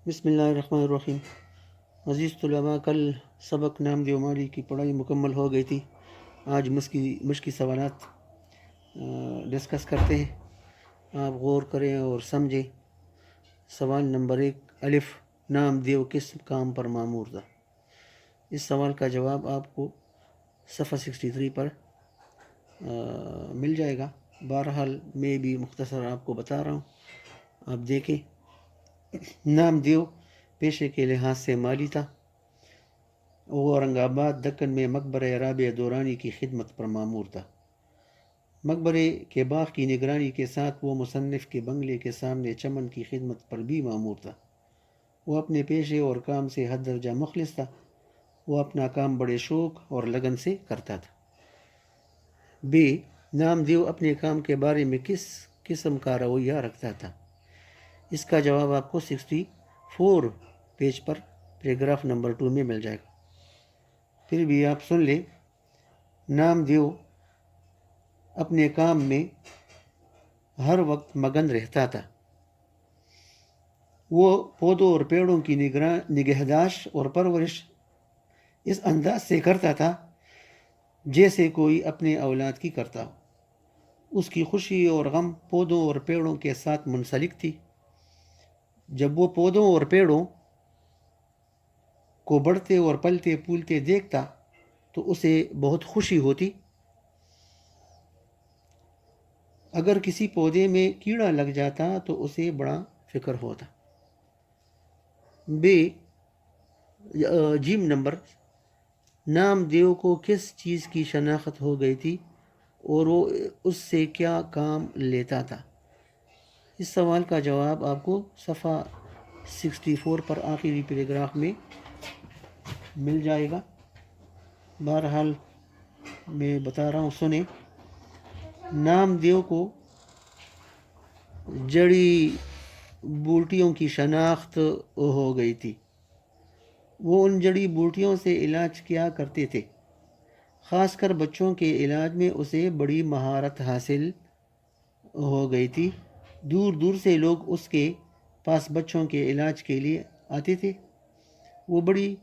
بسم اللہ الرحمن الرحیم۔ عزیز طلباء، کل سبق نام دیو مالی کی پڑھائی مکمل ہو گئی تھی۔ آج مشقی سوالات ڈسکس کرتے ہیں، آپ غور کریں اور سمجھیں۔ سوال نمبر 1، الف، نام دیو کس کام پر معمور تھا؟ اس سوال کا جواب آپ کو صفحہ 63 پر مل جائے گا۔ بہرحال میں بھی مختصر آپ کو بتا رہا ہوں، آپ دیکھیں۔ نام دیو پیشے کے لحاظ سے مالی تھا۔ وہ اورنگ آباد دکن میں مقبرہ رابعہ دورانی کی خدمت پر معمور تھا۔ مقبرے کے باغ کی نگرانی کے ساتھ وہ مصنف کے بنگلے کے سامنے چمن کی خدمت پر بھی معمور تھا۔ وہ اپنے پیشے اور کام سے حد درجہ مخلص تھا۔ وہ اپنا کام بڑے شوق اور لگن سے کرتا تھا۔ ب، نام دیو اپنے کام کے بارے میں کس قسم کا رویہ رکھتا تھا؟ اس کا جواب آپ کو 64 پیج پر پیراگراف نمبر 2 میں مل جائے گا۔ پھر بھی آپ سن لیں۔ نام دیو اپنے کام میں ہر وقت مگن رہتا تھا۔ وہ پودوں اور پیڑوں کی نگہداشت اور پرورش اس انداز سے کرتا تھا جیسے کوئی اپنے اولاد کی کرتا ہو۔ اس کی خوشی اور غم پودوں اور پیڑوں کے ساتھ منسلک تھی۔ جب وہ پودوں اور پیڑوں کو بڑھتے اور پلتے پھولتے دیکھتا تو اسے بہت خوشی ہوتی۔ اگر کسی پودے میں کیڑا لگ جاتا تو اسے بڑا فکر ہوتا۔ جیم نمبر، نام دیو کو کس چیز کی شناخت ہو گئی تھی اور وہ اس سے کیا کام لیتا تھا؟ اس سوال کا جواب آپ کو صفحہ 64 پر آخری پیراگراف میں مل جائے گا۔ بہرحال میں بتا رہا ہوں، سنیں۔ نام دیو کو جڑی بوٹیوں کی شناخت ہو گئی تھی۔ وہ ان جڑی بوٹیوں سے علاج کیا کرتے تھے۔ خاص کر بچوں کے علاج میں اسے بڑی مہارت حاصل ہو گئی تھی۔ دور دور سے لوگ اس کے پاس بچوں کے علاج کے لیے آتے تھے۔ وہ بڑی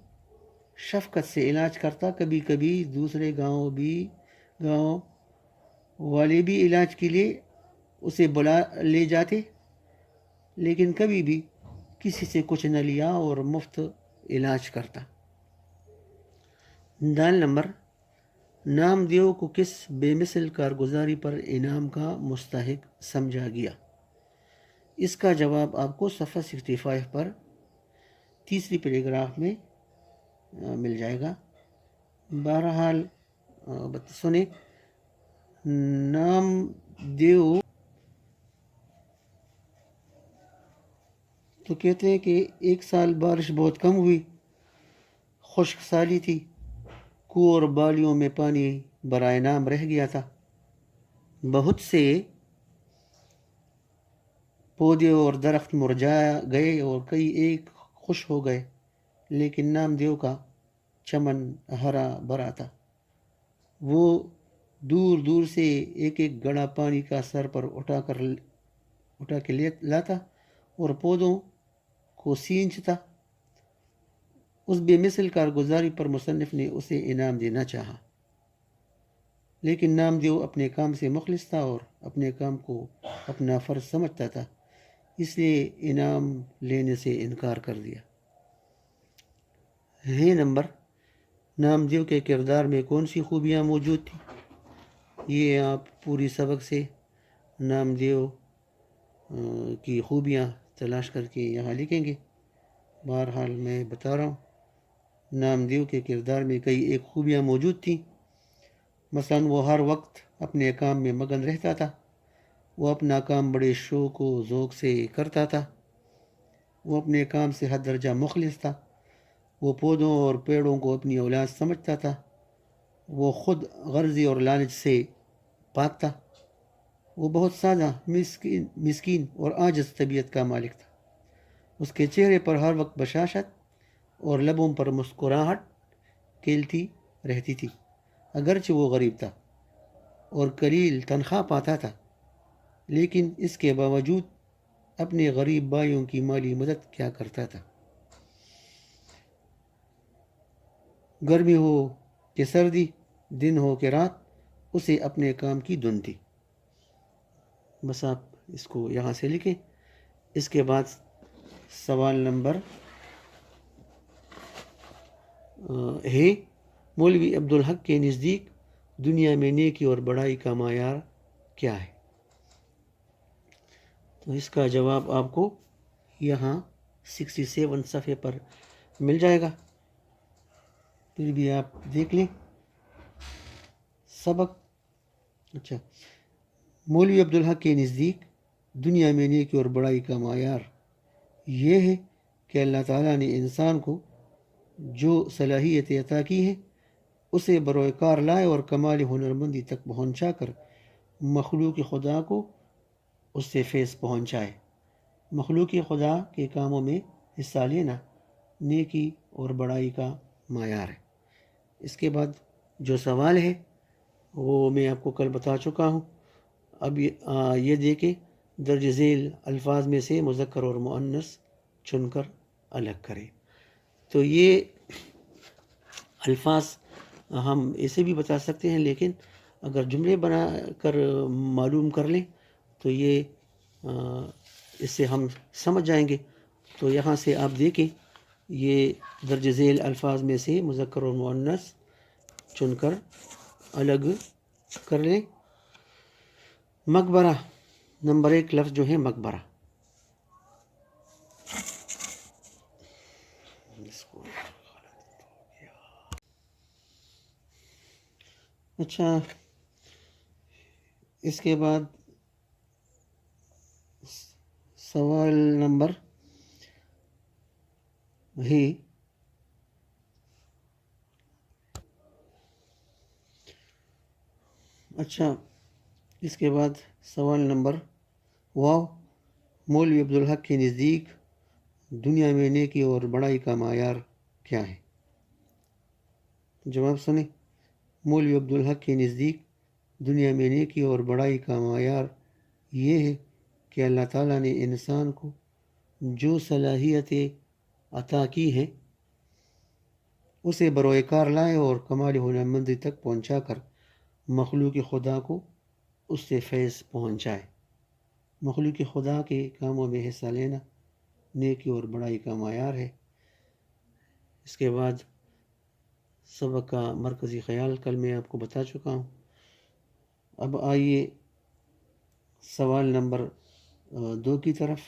شفقت سے علاج کرتا۔ کبھی کبھی دوسرے گاؤں والے بھی علاج کے لیے اسے بلا لے جاتے، لیکن کبھی بھی کسی سے کچھ نہ لیا اور مفت علاج کرتا۔ دال نمبر، نام دیو کو کس بے مثل کارگزاری پر انعام کا مستحق سمجھا گیا؟ اس کا جواب آپ کو صفحہ 65 پر تیسری پیراگراف میں مل جائے گا۔ بہرحال سنیں۔ نام دیو تو کہتے ہیں کہ ایک سال بارش بہت کم ہوئی، خشک سالی تھی، کنویں اور بالیوں میں پانی برائے نام رہ گیا تھا۔ بہت سے پودے اور درخت مرجھا گئے اور کئی ایک خشک ہو گئے، لیکن نام دیو کا چمن ہرا بھرا تھا۔ وہ دور دور سے ایک ایک گڑا پانی کا سر پر اٹھا کے لاتا اور پودوں کو سینچتا۔ اس بے مثل کارگزاری پر مصنف نے اسے انعام دینا چاہا، لیکن نام دیو اپنے کام سے مخلص تھا اور اپنے کام کو اپنا فرض سمجھتا تھا، اس لیے انعام لینے سے انکار کر دیا۔ نمبر، نام دیو کے کردار میں کون سی خوبیاں موجود تھیں؟ یہ آپ پوری سبق سے نام دیو کی خوبیاں تلاش کر کے یہاں لکھیں گے۔ بہرحال میں بتا رہا ہوں، نام دیو کے کردار میں کئی ایک خوبیاں موجود تھیں۔ مثلا وہ ہر وقت اپنے کام میں مگن رہتا تھا۔ وہ اپنا کام بڑے شوق و ذوق سے کرتا تھا۔ وہ اپنے کام سے حد درجہ مخلص تھا۔ وہ پودوں اور پیڑوں کو اپنی اولاد سمجھتا تھا۔ وہ خود غرضی اور لالچ سے پاک تھا۔ وہ بہت سادہ، مسکین اور عاجز طبیعت کا مالک تھا۔ اس کے چہرے پر ہر وقت بشاشت اور لبوں پر مسکراہٹ کھیلتی رہتی تھی۔ اگرچہ وہ غریب تھا اور قلیل تنخواہ پاتا تھا، لیکن اس کے باوجود اپنے غریب بھائیوں کی مالی مدد کیا کرتا تھا۔ گرمی ہو کہ سردی، دن ہو کہ رات، اسے اپنے کام کی دھن تھی۔ بس آپ اس کو یہاں سے لکھیں۔ اس کے بعد سوال نمبر ہے، مولوی عبدالحق کے نزدیک دنیا میں نیکی اور بڑائی کا معیار کیا ہے؟ تو اس کا جواب آپ کو یہاں 67 صفحے پر مل جائے گا، پھر بھی آپ دیکھ لیں سبق۔ اچھا، مولوی عبدالحق کے نزدیک دنیا میں نیکی اور بڑائی کا معیار یہ ہے کہ اللہ تعالیٰ نے انسان کو جو صلاحیتیں عطا کی ہیں اسے بروئے کار لائے اور کمال ہنرمندی تک پہنچا کر مخلوق خدا کو اس سے فیض پہنچائے۔ مخلوق خدا کے کاموں میں حصہ لینا نیکی اور بڑائی کا معیار ہے۔ اس کے بعد جو سوال ہے وہ میں آپ کو کل بتا چکا ہوں۔ اب یہ دیکھیں، درج ذیل الفاظ میں سے مذکر اور مؤنث چن کر الگ کریں۔ تو یہ الفاظ ہم اسے بھی بتا سکتے ہیں، لیکن اگر جملے بنا کر معلوم کر لیں تو یہ اس سے ہم سمجھ جائیں گے۔ تو یہاں سے آپ دیکھیں، یہ درج ذیل الفاظ میں سے مذکر اور مؤنث چن کر الگ کر لیں۔ مقبرہ، نمبر 1 لفظ جو ہے مقبرہ۔ اچھا، اس کے بعد سوال نمبر ہے، اچھا اس کے بعد سوال نمبر واو، مولوی عبدالحق کے نزدیک دنیا میں نیکی اور بڑائی کا معیار کیا ہے؟ جواب سنیں۔ مولوی عبدالحق کے نزدیک دنیا میں نیکی اور بڑائی کا معیار یہ ہے کہ اللہ تعالیٰ نے انسان کو جو صلاحیتیں عطا کی ہیں اسے بروئے کار لائے اور کمال ہنرمندی تک پہنچا کر مخلوق خدا کو اس سے فیض پہنچائے۔ مخلوق خدا کے کاموں میں حصہ لینا نیکی اور بڑائی کا معیار ہے۔ اس کے بعد سبق کا مرکزی خیال کل میں آپ کو بتا چکا ہوں۔ اب آئیے سوال نمبر 2 کی طرف۔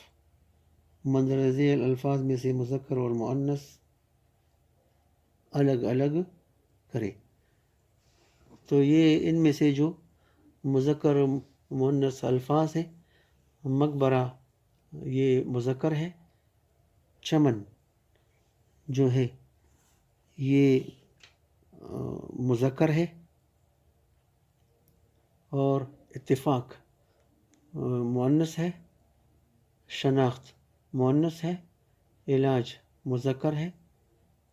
مندرجہ ذیل الفاظ میں سے مذکر اور مؤنث الگ الگ کریں۔ تو یہ ان میں سے جو مذکر و مؤنث الفاظ ہیں، مقبرہ یہ مذکر ہے، چمن جو ہے یہ مذکر ہے، اور اتفاق مؤنث ہے، شناخت مؤنث ہے، علاج مذکر ہے،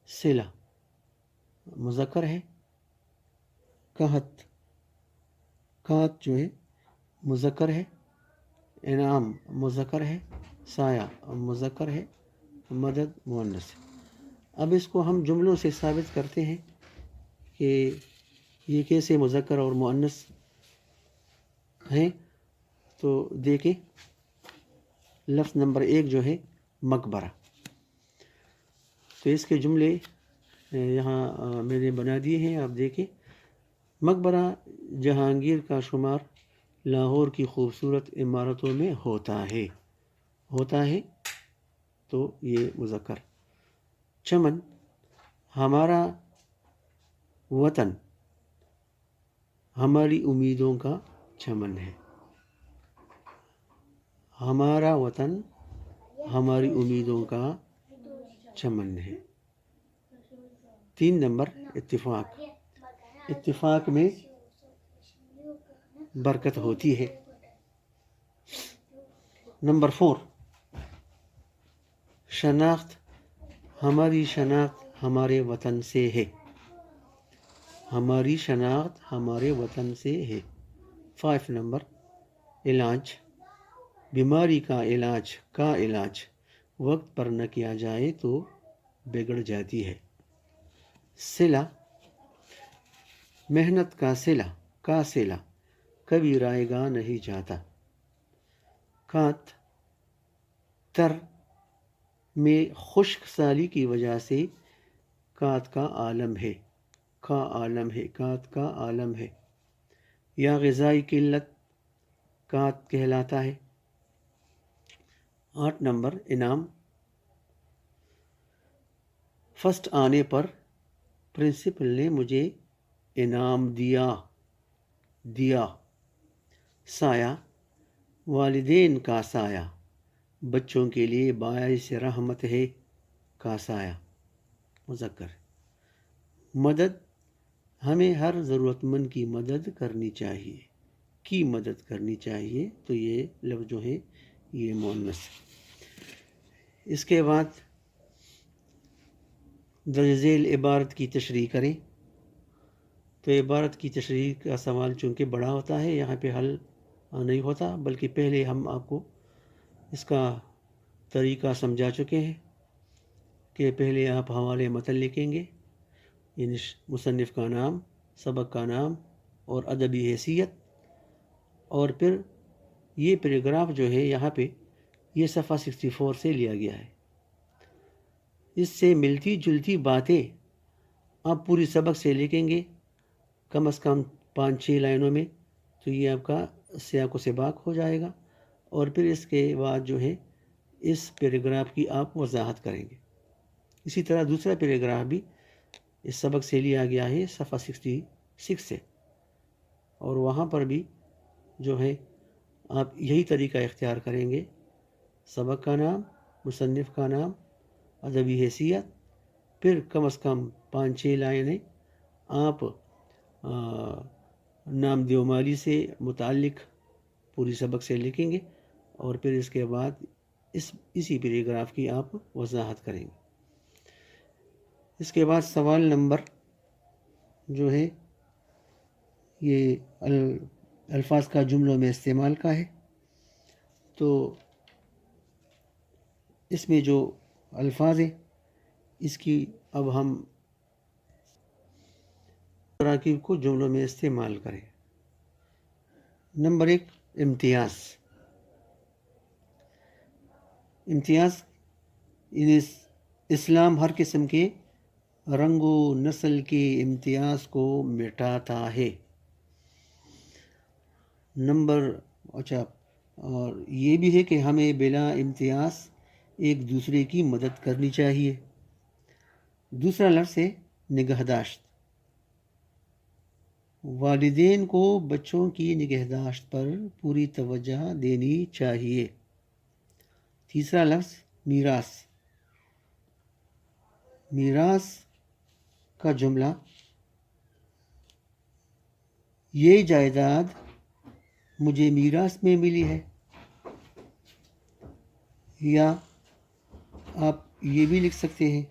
صلہ مذکر ہے، قحط جو ہے مذکر ہے، انعام مذکر ہے، سایہ مذکر ہے، مدد مؤنث ہے۔ اب اس کو ہم جملوں سے ثابت کرتے ہیں کہ یہ کیسے مذکر اور مؤنث ہیں۔ تو دیکھیں، لفظ نمبر 1 جو ہے مقبرہ، تو اس کے جملے یہاں میں نے بنا دیے ہیں، آپ دیکھیں۔ مقبرہ جہانگیر کا شمار لاہور کی خوبصورت عمارتوں میں ہوتا ہے تو یہ مذکر۔ چمن، ہمارا وطن ہماری امیدوں کا چمن ہے، ہمارا وطن ہماری امیدوں کا چمن ہے۔ 3 نمبر اتفاق میں برکت ہوتی ہے۔ نمبر 4 شناخت، ہماری شناخت ہمارے وطن سے ہے، ہماری شناخت ہمارے وطن سے ہے۔ 5 نمبر علاج، بیماری کا علاج وقت پر نہ کیا جائے تو بگڑ جاتی ہے۔ صلہ، محنت کا صلہ کبھی رائے گاہ نہیں جاتا۔ کانت، تر میں خشک سالی کی وجہ سے کانت کا عالم ہے، کانت کا عالم ہے۔ یا غذائی قلت کانت کہلاتا ہے۔ 8 نمبر انعام، فرسٹ آنے پر پرنسپل نے مجھے انعام دیا۔ سایہ، والدین کا سایہ بچوں کے لیے باعث رحمت ہے کا سایہ، مذکر۔ مدد، ہمیں ہر ضرورت مند کی مدد کرنی چاہیے، تو یہ لفظ جو ہے یہ مؤنث ہے۔ اس کے بعد درج ذیل عبارت کی تشریح کریں۔ تو عبارت کی تشریح کا سوال چونکہ بڑا ہوتا ہے، یہاں پہ حل نہیں ہوتا، بلکہ پہلے ہم آپ کو اس کا طریقہ سمجھا چکے ہیں کہ پہلے آپ حوالے متن لکھیں گے، یعنی مصنف کا نام، سبق کا نام اور ادبی حیثیت، اور پھر یہ پیراگراف جو ہے یہاں پہ یہ صفحہ 64 سے لیا گیا ہے۔ اس سے ملتی جلتی باتیں آپ پوری سبق سے لکھیں گے کم از کم 5-6 لائنوں میں، تو یہ آپ کا سیاق و سباق ہو جائے گا، اور پھر اس کے بعد جو ہے اس پیراگراف کی آپ وضاحت کریں گے۔ اسی طرح دوسرا پیراگراف بھی اس سبق سے لیا گیا ہے صفحہ 66 سے، اور وہاں پر بھی جو ہے آپ یہی طریقہ اختیار کریں گے، سبق کا نام، مصنف کا نام، ادبی حیثیت، پھر کم از کم 5-6 لائنیں آپ نام دیومالی سے متعلق پوری سبق سے لکھیں گے، اور پھر اس کے بعد اسی پیراگراف کی آپ وضاحت کریں گے۔ اس کے بعد سوال نمبر جو ہے یہ الفاظ کا جملوں میں استعمال کا ہے۔ تو اس میں جو الفاظ ہیں اس کی اب ہم تراکیب کو جملوں میں استعمال کریں۔ نمبر 1، امتیاز، اسلام ہر قسم کے رنگ و نسل کے امتیاز کو مٹاتا ہے۔ اور یہ بھی ہے کہ ہمیں بلا امتیاز ایک دوسرے کی مدد کرنی چاہیے۔ دوسرا لفظ ہے نگہداشت، والدین کو بچوں کی نگہداشت پر پوری توجہ دینی چاہیے۔ تیسرا لفظ میراث کا جملہ، یہ جائیداد مجھے میراث میں ملی ہے، یا آپ یہ بھی لکھ سکتے ہیں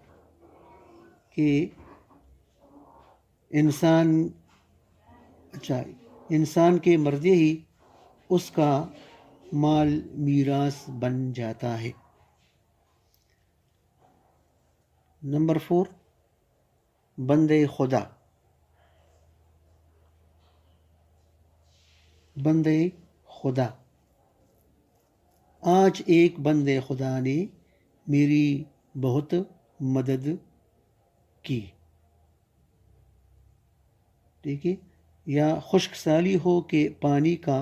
کہ انسان کے مرتے ہی اس کا مال میراث بن جاتا ہے۔ نمبر 4، بندے خدا، آج ایک بندے خدا نے میری بہت مدد کی، ٹھیک ہے۔ یا خشک سالی ہو کہ پانی کا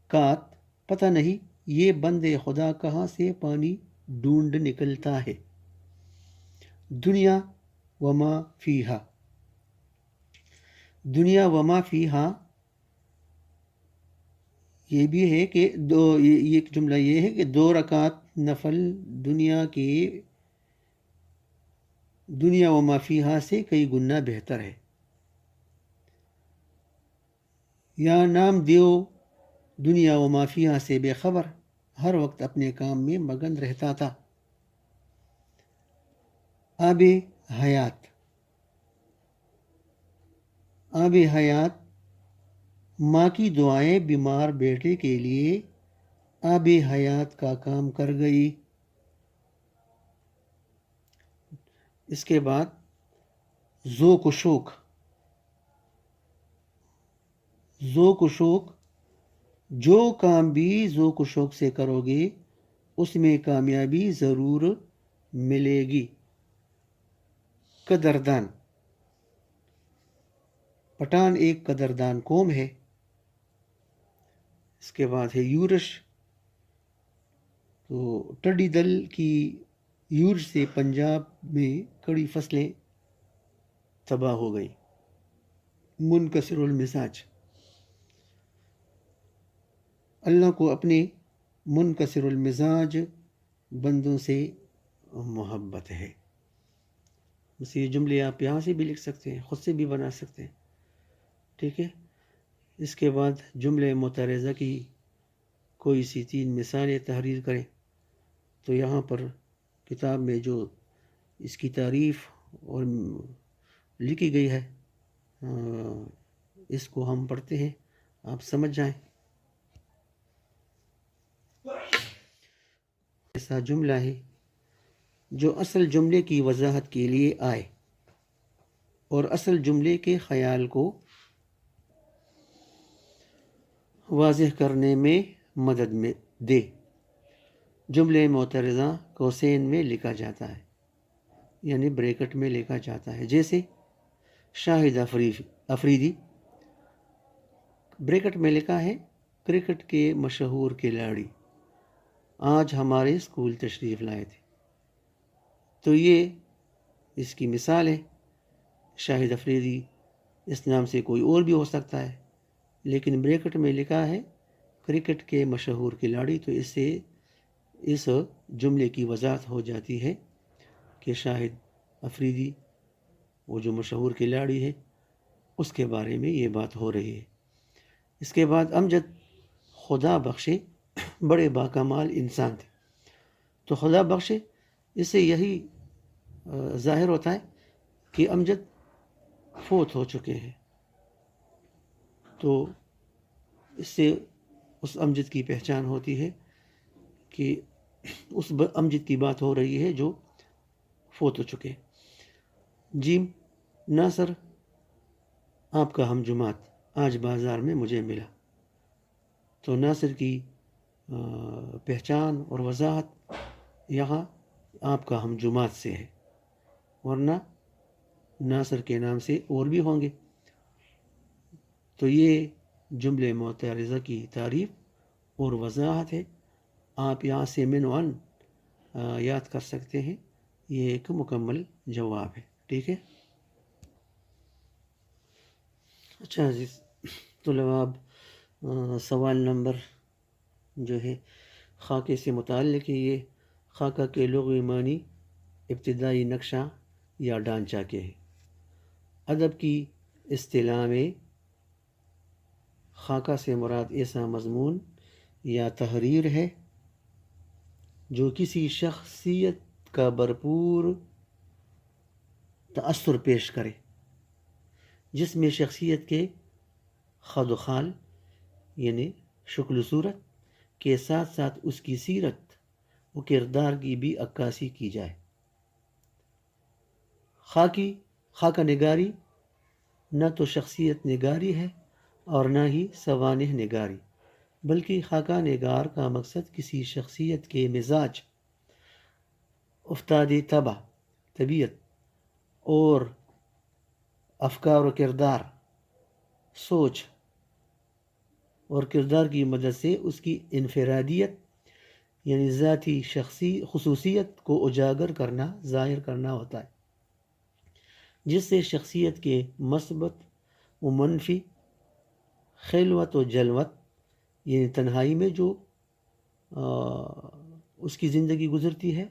کات، پتہ نہیں یہ بندے خدا کہاں سے پانی ڈھونڈ نکلتا ہے۔ دنیا وما فیہا، یہ بھی ہے کہ یہ جملہ یہ ہے کہ 2 رکعت نفل دنیا وما فیہا سے کئی گنا بہتر ہے۔ یا نام دیو دنیا وما فیہا سے بے خبر، ہر وقت اپنے کام میں مگن رہتا تھا۔ آب حیات، ماں کی دعائیں بیمار بیٹے کے لیے آب حیات کا کام کر گئی۔ اس کے بعد ذوق و شوق، ذوق و شوق، جو کام بھی ذوق و شوق سے کرو گے اس میں کامیابی ضرور ملے گی۔ قدردان، پٹھان ایک قدردان قوم ہے۔ اس کے بعد ہے یورش، تو ٹڈی دل کی یورش سے پنجاب میں کڑی فصلیں تباہ ہو گئی۔ منکسر المزاج، اللہ کو اپنے منکسر المزاج بندوں سے محبت ہے۔ بس یہ جملے آپ یہاں سے بھی لکھ سکتے ہیں، خود سے بھی بنا سکتے ہیں، ٹھیک ہے۔ اس کے بعد جملے مترجمہ کی کوئی سی 3 مثالیں تحریر کریں۔ تو یہاں پر کتاب میں جو اس کی تعریف اور لکھی گئی ہے اس کو ہم پڑھتے ہیں، آپ سمجھ جائیں۔ ایسا جملہ ہے جو اصل جملے کی وضاحت کے لیے آئے اور اصل جملے کے خیال کو واضح کرنے میں مدد میں دے۔ جملے معترضہ قوسین میں لکھا جاتا ہے، یعنی بریکٹ میں لکھا جاتا ہے، جیسے شاہد افریدی، بریکٹ میں لکھا ہے کرکٹ کے مشہور کھلاڑی آج ہمارے اسکول تشریف لائے تھے۔ تو یہ اس کی مثال ہے۔ شاہد افریدی اس نام سے کوئی اور بھی ہو سکتا ہے، لیکن بریکٹ میں لکھا ہے کرکٹ کے مشہور کھلاڑی، تو اس سے اس جملے کی وضاحت ہو جاتی ہے کہ شاہد افریدی وہ جو مشہور کھلاڑی ہے اس کے بارے میں یہ بات ہو رہی ہے۔ اس کے بعد امجد خدا بخشے بڑے باکمال انسان تھے۔ تو خدا بخشے، اس سے یہی ظاہر ہوتا ہے کہ امجد فوت ہو چکے ہیں، تو اس سے اس امجد کی پہچان ہوتی ہے کہ اس امجد کی بات ہو رہی ہے جو فوت ہو چکے۔ جیم ناصر آپ کا ہم جماعت آج بازار میں مجھے ملا۔ تو ناصر کی پہچان اور وضاحت یہاں آپ کا ہم جماعت سے ہے، ورنہ ناصر کے نام سے اور بھی ہوں گے۔ تو یہ جملے معترضہ کی تعریف اور وضاحت ہے۔ آپ یہاں سے من ون یاد کر سکتے ہیں، یہ ایک مکمل جواب ہے، ٹھیک ہے۔ اچھا عزیز طلاب، سوال نمبر جو ہے خاکے سے متعلق ہے۔ یہ خاکہ کے لغوی معنی ابتدائی نقشہ یا ڈھانچہ کے ہے۔ ادب کی اصطلاح میں خاکہ سے مراد ایسا مضمون یا تحریر ہے جو کسی شخصیت کا بھرپور تأثر پیش کرے، جس میں شخصیت کے خد و خال یعنی شکل و صورت کے ساتھ ساتھ اس کی سیرت و کردار کی بھی عکاسی کی جائے۔ خاکہ نگاری نہ تو شخصیت نگاری ہے اور نہ ہی سوانح نگاری، بلکہ خاکہ نگار کا مقصد کسی شخصیت کے مزاج، افتاد طبیعت اور افکار و کردار، سوچ اور کردار کی مدد سے اس کی انفرادیت یعنی ذاتی خصوصیت کو اجاگر کرنا، ظاہر کرنا ہوتا ہے، جس سے شخصیت کے مثبت و منفی، خلوت و جلوت یعنی تنہائی میں جو اس کی زندگی گزرتی ہے،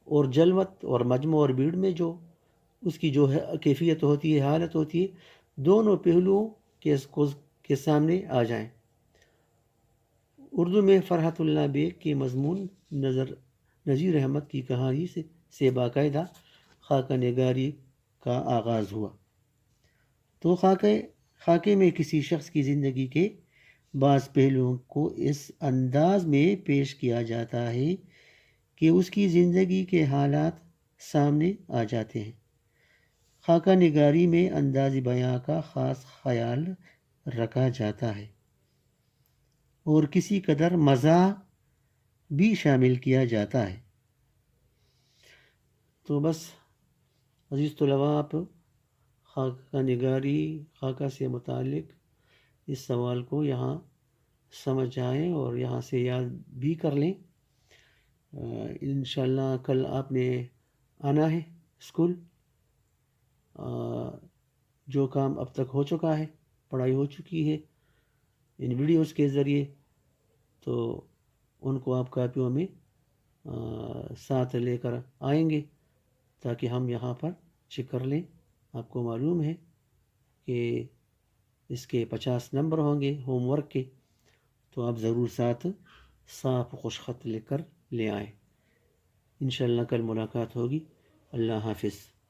اور جلوت اور مجمع اور بھیڑ میں جو اس کی جو کیفیت ہوتی ہے، حالت ہوتی ہے، دونوں پہلوؤں کے سامنے آ جائیں۔ اردو میں فرحت اللہ بیگ کے مضمون نذیر احمد کی کہانی سے باقاعدہ خاکہ نگاری کا آغاز ہوا۔ تو خاکے میں کسی شخص کی زندگی کے بعض پہلوؤں کو اس انداز میں پیش کیا جاتا ہے کہ اس کی زندگی کے حالات سامنے آ جاتے ہیں۔ خاکہ نگاری میں انداز بیاں کا خاص خیال رکھا جاتا ہے اور کسی قدر مزاح بھی شامل کیا جاتا ہے۔ تو بس عزیز طلباء، آپ خاکہ نگاری، خاکہ سے متعلق اس سوال کو یہاں سمجھ جائیں اور یہاں سے یاد بھی کر لیں۔ انشاءاللہ کل آپ نے آنا ہے اسکول۔ جو کام اب تک ہو چکا ہے، پڑھائی ہو چکی ہے ان ویڈیوز کے ذریعے، تو ان کو آپ کاپیوں میں ساتھ لے کر آئیں گے تاکہ ہم یہاں پر چیک کر لیں۔ آپ کو معلوم ہے کہ اس کے 50 نمبر ہوں گے ہوم ورک کے، تو آپ ضرور ساتھ صاف خوش خط لے کر لے آئیں۔ انشاءاللہ کل ملاقات ہوگی۔ اللہ حافظ۔